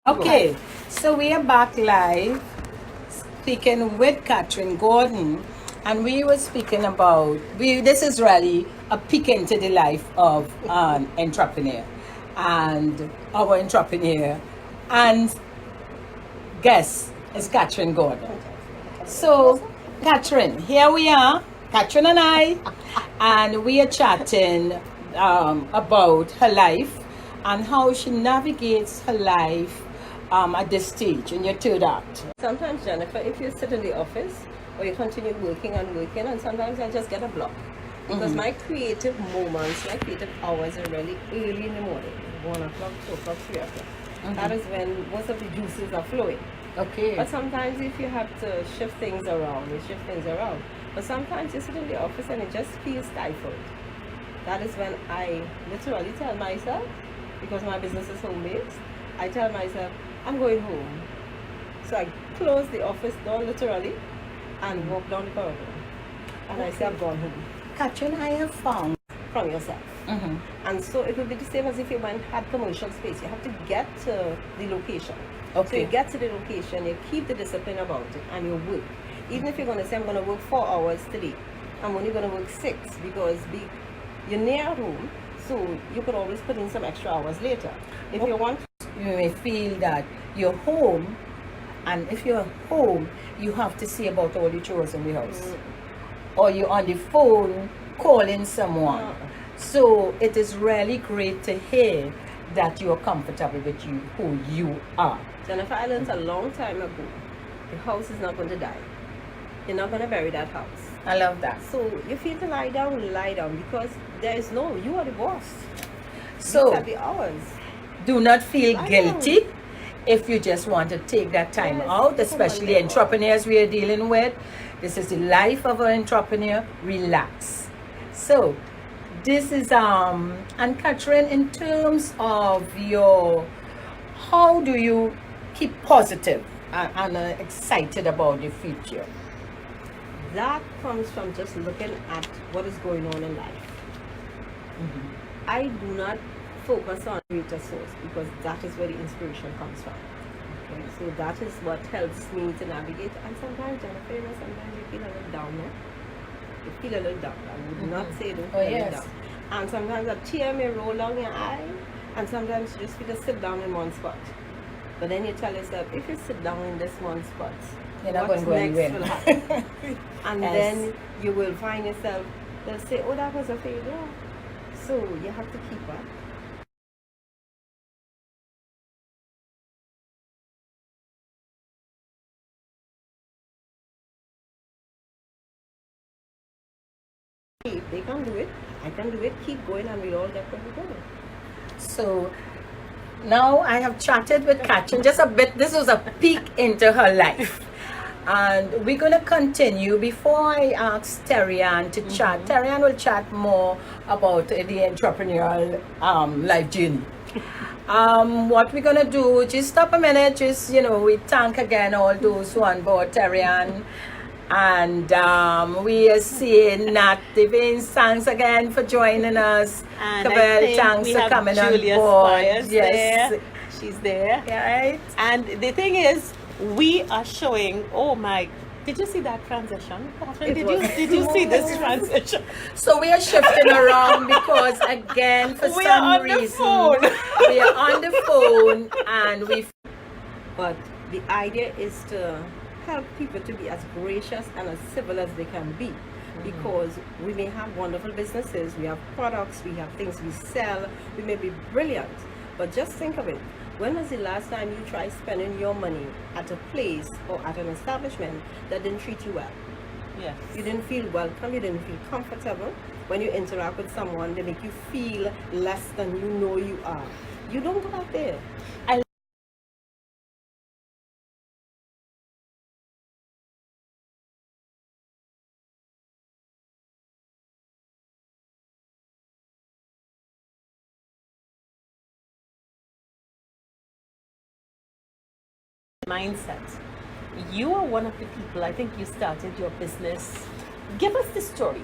Okay, so we are back live speaking with Catherine Gordon, and we were speaking about this is really a peek into the life of an entrepreneur, and our entrepreneur and guest is Catherine Gordon. So, Catherine, here we are, Catherine and I, and we are chatting about her life and how she navigates her life at this stage in your third act. Sometimes, Jennifer, if you sit in the office or you continue working, and sometimes I just get a block. Because my creative moments, my creative hours are really early in the morning, 1 o'clock, 2 o'clock, 3 o'clock. That is when most of the juices are flowing. Okay. But sometimes if you have to shift things around, you shift things around. But sometimes you sit in the office and it just feels stifled. That is when I literally tell myself, because my business is home-based, I tell myself, I'm going home. So I close the office door literally and walk down the corridor. And I say, I've gone home. Catherine, I have found From yourself. And so it will be the same as if you had commercial space. You have to get to the location. So Okay. you get to the location, you keep the discipline about it, and you work. Even if you're going to say, I'm going to work 4 hours today, I'm only going to work 6 because you're near home, so you could always put in some extra hours later. If you want, you may feel that you're home, and if you're home, you have to see about all the chores in the house. Or you're on the phone calling someone. So it is really great to hear that you're comfortable with who you are. Jennifer, I learned a long time ago, the house is not going to die. You're not going to bury that house. I love that. So you feel to lie down because there is you are the boss. So You have the hours. do not feel Lie guilty if you just want to take that time Yes, out, take a especially Monday entrepreneurs we are dealing with. This is the life of an entrepreneur. Relax. So this is and Catherine, in terms of how do you keep positive and excited about the future? That comes from just looking at what is going on in life. I do not focus on greater source because that is where the inspiration comes from. Okay? So that is what helps me to navigate. And sometimes, Jennifer, sometimes you feel a little down, no? You feel a little down. I would not say don't feel a little down. And sometimes a tear may roll down your eye, and sometimes you just feel to sit down in one spot. But then you tell yourself, if you sit down in this one spot, You're not what's going to go next anywhere. will happen? And Yes. then you will find yourself, they'll say, oh, that was a failure. So you have to keep up. If they can do it, I can do it. Keep going and we'll all get where we're going. So now I have chatted with Catherine just a bit. This was a peek into her life. And we're going to continue. Before I ask Terri-ann to chat, Terri-ann will chat more about the entrepreneurial life journey. What we're going to do, just stop a minute, we thank again all those who are on board, Terri-ann. And we are seeing Nat Devine, thanks again for joining us. And Kabel, thanks for coming Julia on board. Spires there. She's there. Right. And the thing is, we are showing, oh my, did you see that transition? Catherine, did you see this transition? So we are shifting around because again, for We some are on the reason, phone. we are on the phone and But the idea is to help people to be as gracious and as civil as they can be. Because we may have wonderful businesses, we have products, we have things we sell, we may be brilliant. But just think of it. When was the last time you tried spending your money at a place or at an establishment that didn't treat you well? Yes. You didn't feel welcome, you didn't feel comfortable. When you interact with someone, they make you feel less than you know you are. You don't go back there. Mindset. You are one of the people, I think you started your business. Give us the story.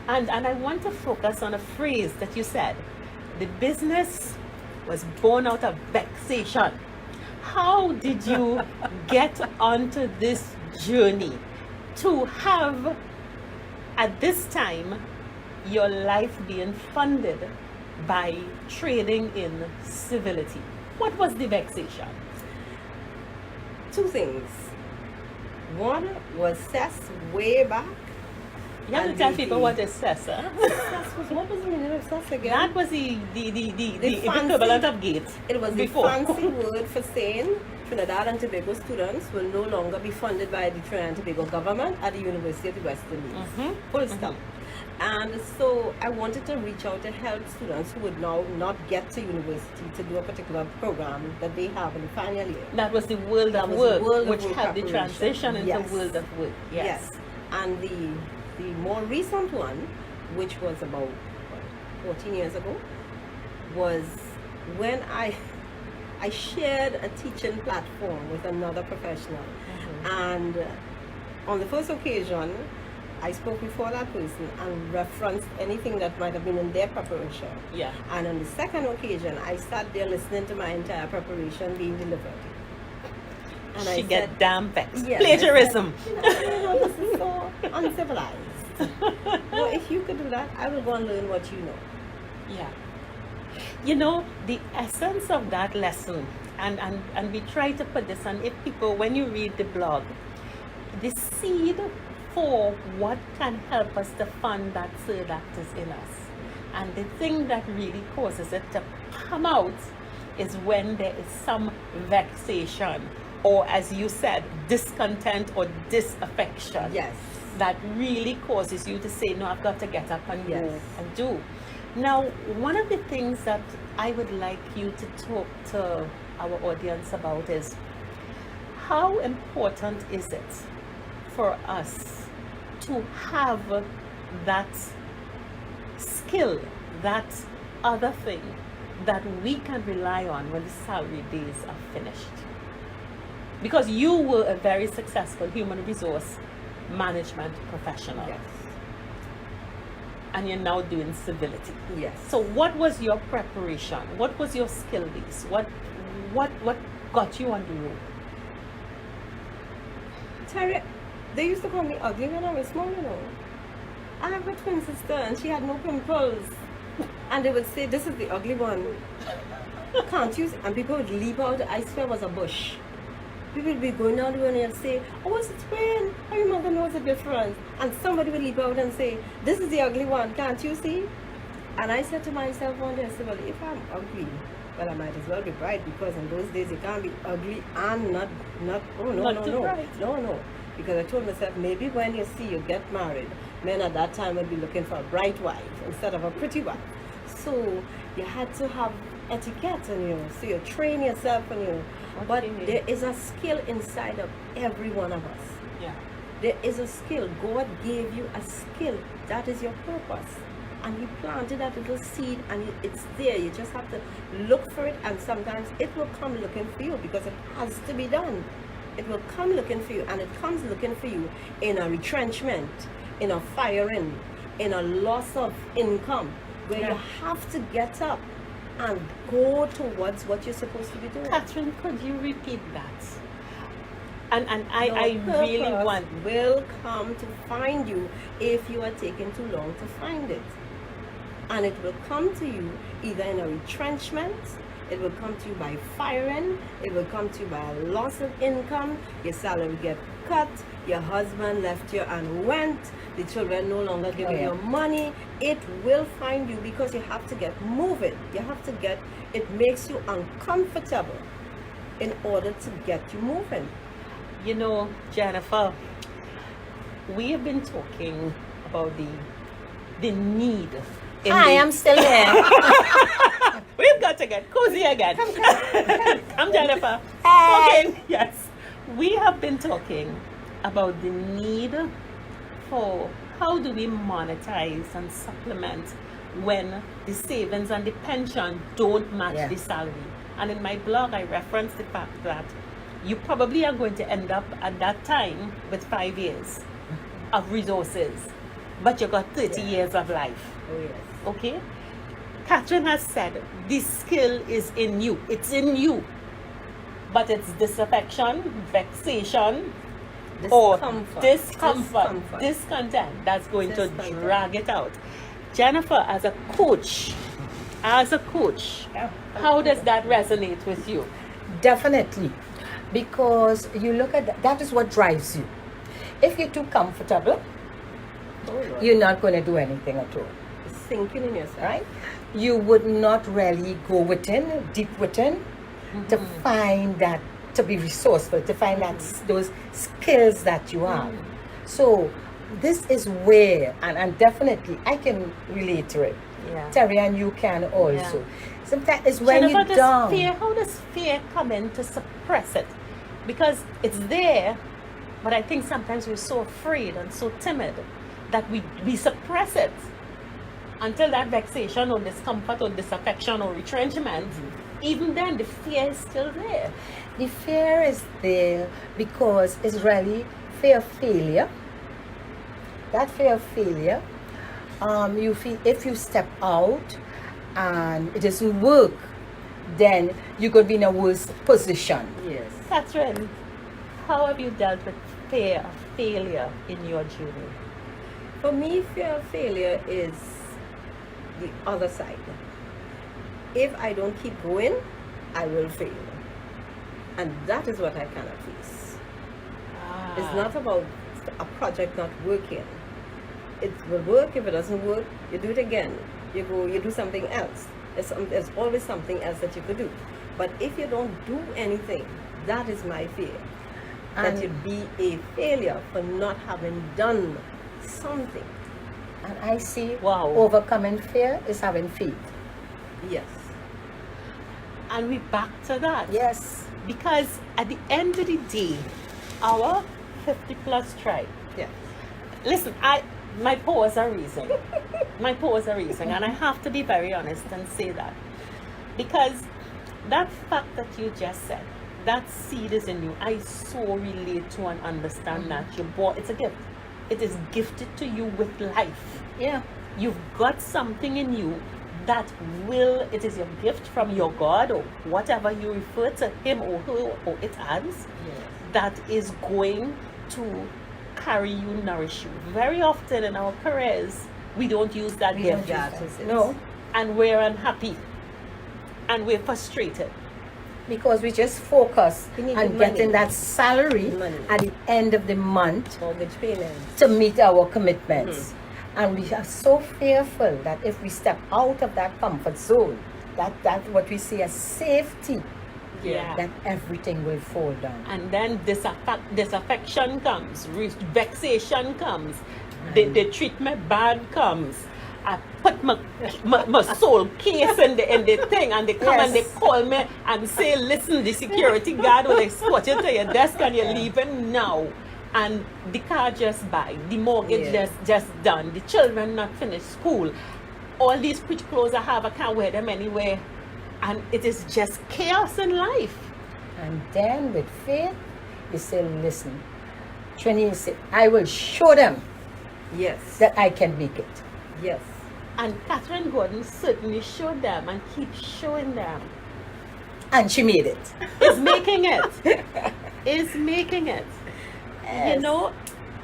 And I want to focus on a phrase that you said. The business was born out of vexation. how did you get onto this journey to have, at this time, your life being funded by trading in civility? What was the vexation? Two things. One was CES way back. You have to And tell the- people what is CES. What was the meaning of CES again? That was the fancy- equivalent of gate. It was before. the fancy word for saying Trinidad and Tobago students will no longer be funded by the Trinidad and Tobago government at the University of the West Indies. Mhm, Full stop. And so I wanted to reach out to help students who would now not get to university to do a particular program that they have in the final year. That was the world That of was work, the world of which work had the preparation. transition into Yes. world of work. Yes. And the more recent one, which was about 14 years ago, was when I shared a teaching platform with another professional. And on the first occasion, I spoke before that person and referenced anything that might have been in their preparation. Yeah. And on the second occasion, I sat there listening to my entire preparation being delivered. And She I get said, damn vexed. yeah, Plagiarism. this is so uncivilized. Well, if you could do that, I will go and learn what you know. Yeah. You know, the essence of that lesson, and we try to put this on, if people, when you read the blog, the seed for what can help us to fund that third act is in us. And the thing that really causes it to come out is when there is some vexation, or as you said, discontent or disaffection. Yes. That really causes you to say, no, I've got to get up and Yes. go and do. Now, one of the things that I would like you to talk to our audience about is, how important is it for us to have that skill, that other thing that we can rely on when the salary days are finished? Because you were a very successful human resource management professional. Yes. And you're now doing civility. Yes. So what was your preparation? What was your skill base? What got you on the road? Terri, they used to call me ugly when I was small, you know. I have a twin sister and she had no pimples. And they would say, this is the ugly one. Can't you? And people would leap out. I swear it was a bush. People would be going down the road and they'd say, oh, it's a twin. How your mother knows the difference? And somebody would leap out and say, this is the ugly one. Can't you see? And I said to myself one day, I said, well, if I'm ugly, well, I might as well be bright, because in those days you can't be ugly and not oh, no, Not no, too no. bright. No. Because I told myself, maybe when you see you get married, men at that time would be looking for a bright wife instead of a pretty wife. So you had to have etiquette and so you train yourself and but there is a skill inside of every one of us. Yeah. There is a skill. God gave you a skill. That is your purpose. And He planted that little seed and it's there. You just have to look for it, and sometimes it will come looking for you because it has to be done. It will come looking for you, and it comes looking for you in a retrenchment, in a firing, in a loss of income, where Yeah. you have to get up and go towards what you're supposed to be doing. Catherine, could you repeat that? And I Your really purpose want. will come to find you if you are taking too long to find it. And it will come to you either in a retrenchment, it will come to you by firing, it will come to you by a loss of income, your salary get cut, your husband left you and went, the children no longer give you Yeah. your money. It will find you because you have to get moving. You have to get, it makes you uncomfortable in order to get you moving. You know, Jennifer, we have been talking about the need. in Hi, the- I'm still here. We've got to get cozy again. Come, Jennifer. Hey. Okay, yes. We have been talking about the need for how do we monetize and supplement when the savings and the pension don't match Yeah. the salary. And in my blog, I referenced the fact that you probably are going to end up at that time with 5 years of resources, but you got 30 years of life. Oh yes. Okay? Catherine has said this skill is in you. It's in you. but it's disaffection, vexation, or discomfort, discontent that's going to drag it out. Jennifer, as a coach, how does that resonate with you? Definitely, because you look at that is what drives you. If you're too comfortable, you're not going to do anything at all. It's sinking in yourself. Right? You would not really go within, deep within, to find that, to be resourceful, to find that those skills that you have. So this is where, and definitely I can relate to it. Yeah. Terri-ann, you can also. Yeah. Sometimes it's when Jennifer, you're down. how does fear come in to suppress it? Because it's there, but I think sometimes we're so afraid and so timid that we suppress it until that vexation or discomfort or disaffection or retrenchment. Even then, the fear is still there. The fear is there because it's really fear of failure. That fear of failure, you feel if you step out and it doesn't work, then you're going to be in a worse position. Yes. Catherine, how have you dealt with fear of failure in your journey? For me, fear of failure is the other side. If I don't keep going, I will fail. And that is what I cannot face. It's not about a project not working. It will work. If it doesn't work, you do it again. You do something else. There's always something else that you could do. But if you don't do anything, that is my fear. That you'd be a failure for not having done something. And I see Wow. overcoming fear is having faith. Yes. And we back to that. Yes. Because at the end of the day, our 50 plus tribe, Yes. listen, my pores are raising. My pores are raising, and I have to be very honest and say that. Because that fact that you just said, that seed is in you. I so relate to and understand that you bought. It's a gift. It is gifted to you with life. Yeah. You've got something in you that it is your gift from your God or whatever you refer to him or her or it as, that is going to carry you, nourish you. Very often in our careers, we don't use that gift. That is it. No, And we're unhappy. And we're frustrated. because we just focus We need on the getting money. that salary Money. at the end of the month Mortgage payments. to meet our commitments. And we are so fearful that if we step out of that comfort zone, that what we see as safety, Yeah. that everything will fall down. And then disaffection comes, vexation comes, they treat me bad comes. I put my soul case in the thing, and they come and they Yes. call me and say, listen, the security guard will escort you to your desk and you're leaving now. And the car just buy, the mortgage just done, the children not finished school. All these pretty clothes I have, I can't wear them anywhere. And it is just chaos in life. And then with faith, you say, listen, Trini, you say, I will show them Yes. that I can make it. Yes. And Catherine Gordon certainly showed them and keeps showing them. And she made it. Is making it. Is making it. You know,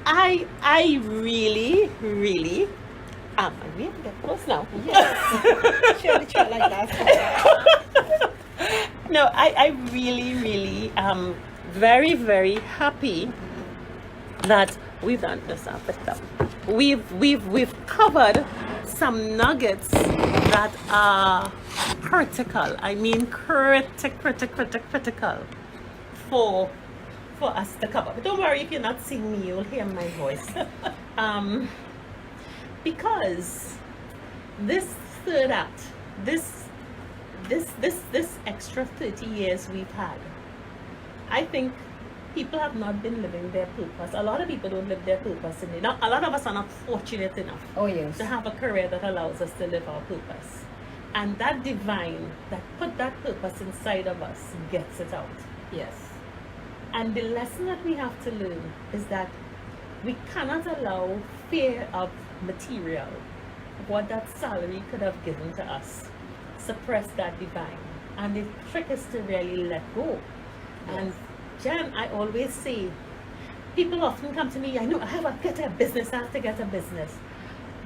I really, really and we have to get close now. Yes. Surely try like that. No, I really, really am very, very happy that we've done this up. We've covered some nuggets that are critical. I mean critical for us to cover. But don't worry, if you're not seeing me, you'll hear my voice. Because this third act, this extra 30 years we've had, I think people have not been living their purpose. A lot of people don't live their purpose. A lot of us are not fortunate enough to have a career that allows us to live our purpose. And that divine that put that purpose inside of us gets it out. Yes. And the lesson that we have to learn is that we cannot allow fear of material, what that salary could have given to us, suppress that divine. And the trick is to really let go And Jan, I always say, people often come to me, I know I have to get a business, I have to get a business.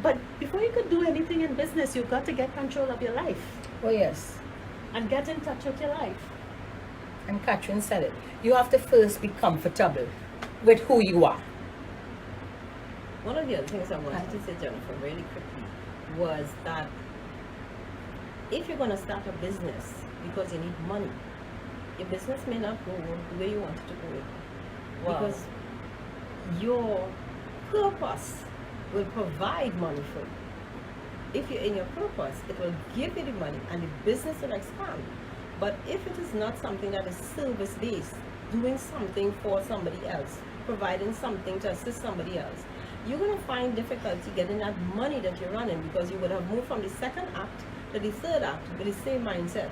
But before you could do anything in business, you've got to get control of your life Oh, yes. and get in touch with your life. And Catherine said it. You have to first be comfortable with who you are. One of the other things I wanted to say, Jennifer, really quickly, was that if you're going to start a business because you need money, your business may not go the way you want it to go. Wow. Because your purpose will provide money for you. If you're in your purpose, it will give you the money and the business will expand. But if it is not something that is service-based, doing something for somebody else, providing something to assist somebody else, you're going to find difficulty getting that money that you're running, because you would have moved from the second act to the third act with the same mindset.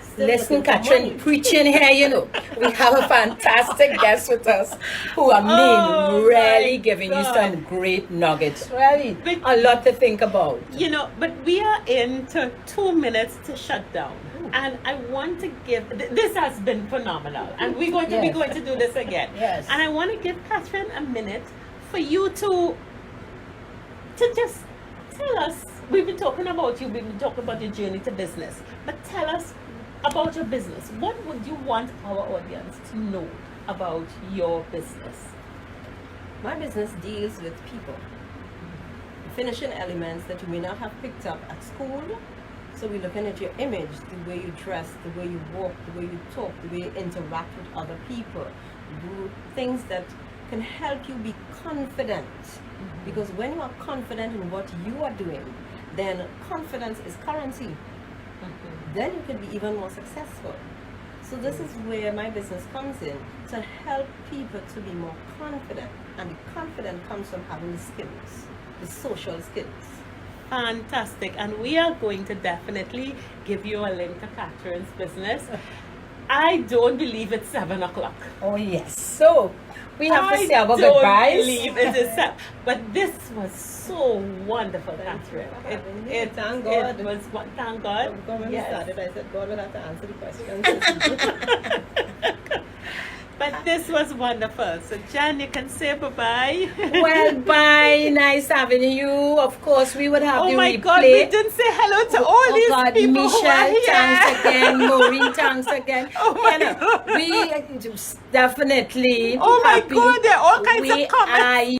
Still Listen, looking for Catherine, money. preaching here, you know. We have a fantastic guest with us who are Oh, really my giving you God. some great nuggets. Really, But- a lot to think about. You know, but we are into 2 minutes to shut down. And I want to give, this has been phenomenal. And we're going to be Yes. going to do this again. Yes. And I want to give Catherine a minute for you to just tell us, we've been talking about you, we've been talking about your journey to business, but tell us about your business. What would you want our audience to know about your business? My business deals with people. Finishing elements that you may not have picked up at school. So we're looking at your image, the way you dress, the way you walk, the way you talk, the way you interact with other people. Do things that can help you be confident. Because when you are confident in what you are doing, then confidence is currency. Then you can be even more successful. So this is where my business comes in, to help people to be more confident. And the confidence comes from having the skills, the social skills. Fantastic. And we are going to definitely give you a link to Catherine's business. I don't believe it's 7 o'clock. Oh, yes. So, we have to say our I don't goodbyes. believe it is 7. But this was so wonderful, Catherine. Thank God. It was, thank God. When we Yes. started, I said, God will have to answer the questions. But this was wonderful. So, Jan, you can say bye-bye. Well, bye. Nice having you. Of course, we would have Oh the my replay. God, we didn't say hello to all these God, people who are Michelle, here. thanks again. Maureen, thanks again. Oh my You know, God. we definitely Oh my happy. God, there are all kinds of We comments. are